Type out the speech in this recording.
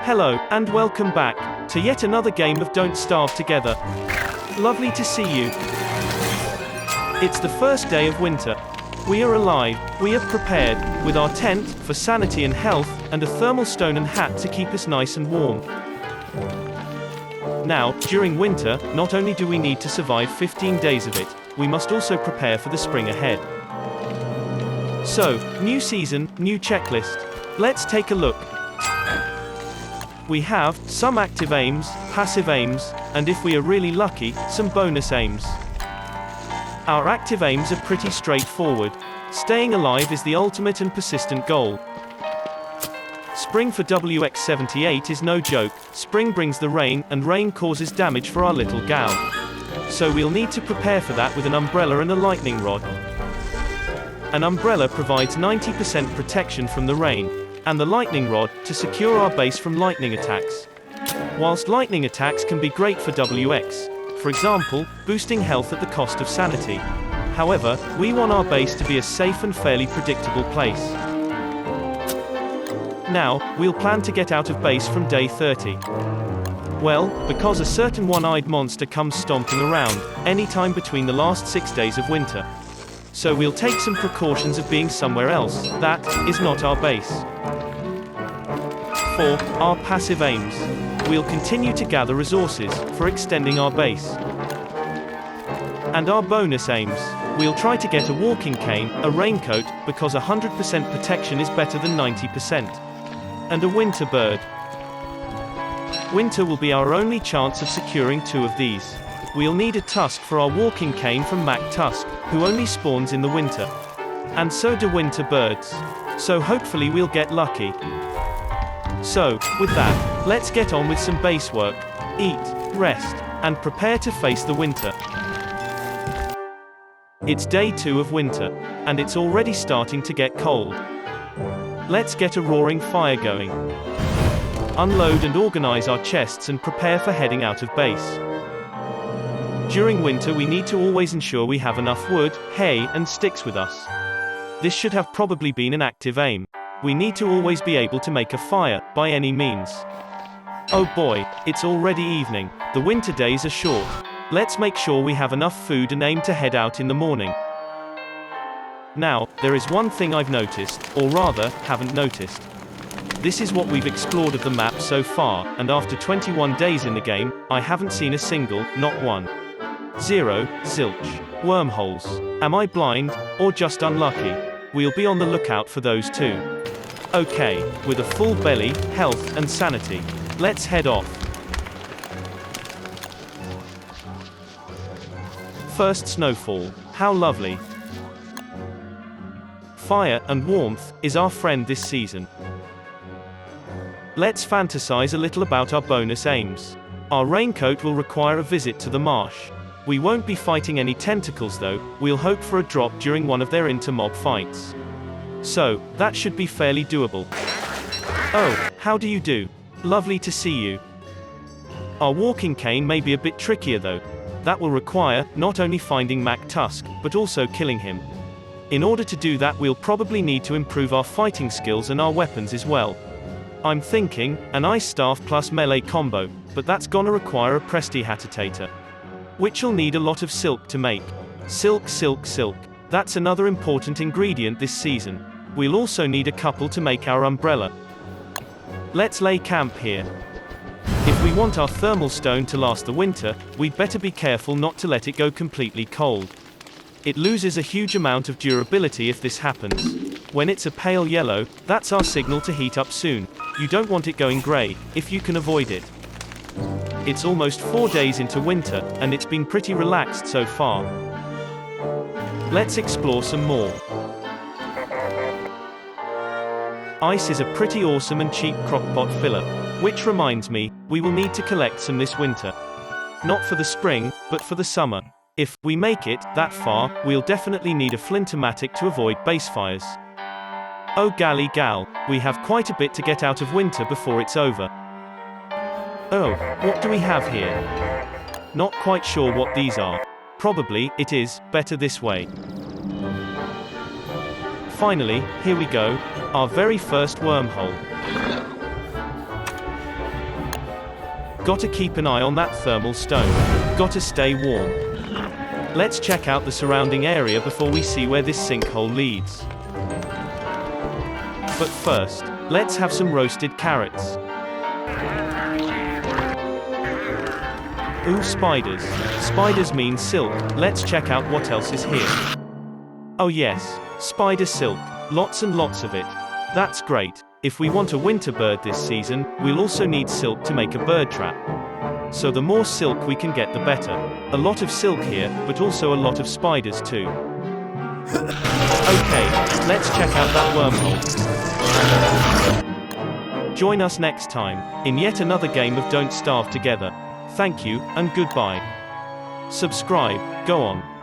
Hello, and welcome back to yet another game of Don't Starve Together. Lovely to see you. It's the first day of winter. We are alive, we have prepared, with our tent, for sanity and health, and a thermal stone and hat to keep us nice and warm. Now, during winter, not only do we need to survive 15 days of it, we must also prepare for the spring ahead. So, new season, new checklist. Let's take a look. We have some active aims, passive aims, and if we are really lucky, some bonus aims. Our active aims are pretty straightforward. Staying alive is the ultimate and persistent goal. Spring for WX78 is no joke. Spring brings the rain, and rain causes damage for our little gal. So we'll need to prepare for that with an umbrella and a lightning rod. An umbrella provides 90% protection from the rain, and the lightning rod, to secure our base from lightning attacks. Whilst lightning attacks can be great for WX, for example, boosting health at the cost of sanity. However, we want our base to be a safe and fairly predictable place. Now, we'll plan to get out of base from day 30. Well, because a certain one-eyed monster comes stomping around, anytime between the last 6 days of winter. So we'll take some precautions of being somewhere else, that is not our base. For our passive aims, we'll continue to gather resources, for extending our base. And our bonus aims, we'll try to get a walking cane, a raincoat, because 100% protection is better than 90%. And a winter bird. Winter will be our only chance of securing 2 of these. We'll need a tusk for our walking cane from Mac Tusk, who only spawns in the winter. And so do winter birds. So hopefully we'll get lucky. So, with that, let's get on with some base work. Eat, rest, and prepare to face the winter. It's day 2 of winter, and it's already starting to get cold. Let's get a roaring fire going. Unload and organize our chests and prepare for heading out of base. During winter we need to always ensure we have enough wood, hay, and sticks with us. This should have probably been an active aim. We need to always be able to make a fire, by any means. Oh boy, it's already evening. The winter days are short. Let's make sure we have enough food and aim to head out in the morning. Now, there is one thing I've noticed, or rather, haven't noticed. This is what we've explored of the map so far, and after 21 days in the game, I haven't seen a single, not one. 0, zilch. Wormholes. Am I blind, or just unlucky? We'll be on the lookout for those too. Okay, with a full belly, health, and sanity, let's head off. First snowfall. How lovely. Fire and warmth is our friend this season. Let's fantasize a little about our bonus aims. Our raincoat will require a visit to the marsh. We won't be fighting any tentacles though, we'll hope for a drop during one of their inter-mob fights. So, that should be fairly doable. Oh, how do you do? Lovely to see you. Our walking cane may be a bit trickier though. That will require, not only finding Mac Tusk, but also killing him. In order to do that we'll probably need to improve our fighting skills and our weapons as well. I'm thinking, an ice staff plus melee combo, but that's gonna require a prestidigitator. Which'll need a lot of silk to make. Silk, silk, silk. That's another important ingredient this season. We'll also need a couple to make our umbrella. Let's lay camp here. If we want our thermal stone to last the winter, we'd better be careful not to let it go completely cold. It loses a huge amount of durability if this happens. When it's a pale yellow, that's our signal to heat up soon. You don't want it going grey, if you can avoid it. It's almost 4 days into winter, and it's been pretty relaxed so far. Let's explore some more. Ice is a pretty awesome and cheap crockpot filler. Which reminds me, we will need to collect some this winter. Not for the spring, but for the summer. If we make it that far, we'll definitely need a flintomatic to avoid base fires. Oh gally gal, we have quite a bit to get out of winter before it's over. Oh, what do we have here? Not quite sure what these are. Probably, it is better this way. Finally, here we go, our very first wormhole. Gotta keep an eye on that thermal stone. Gotta stay warm. Let's check out the surrounding area before we see where this sinkhole leads. But first, let's have some roasted carrots. Ooh, spiders. Spiders mean silk. Let's check out what else is here. Oh yes, spider silk. Lots and lots of it. That's great. If we want a winter bird this season, we'll also need silk to make a bird trap. So the more silk we can get, the better. A lot of silk here, but also a lot of spiders too. Okay, let's check out that wormhole. Join us next time, in yet another game of Don't Starve Together. Thank you, and goodbye. Subscribe, go on.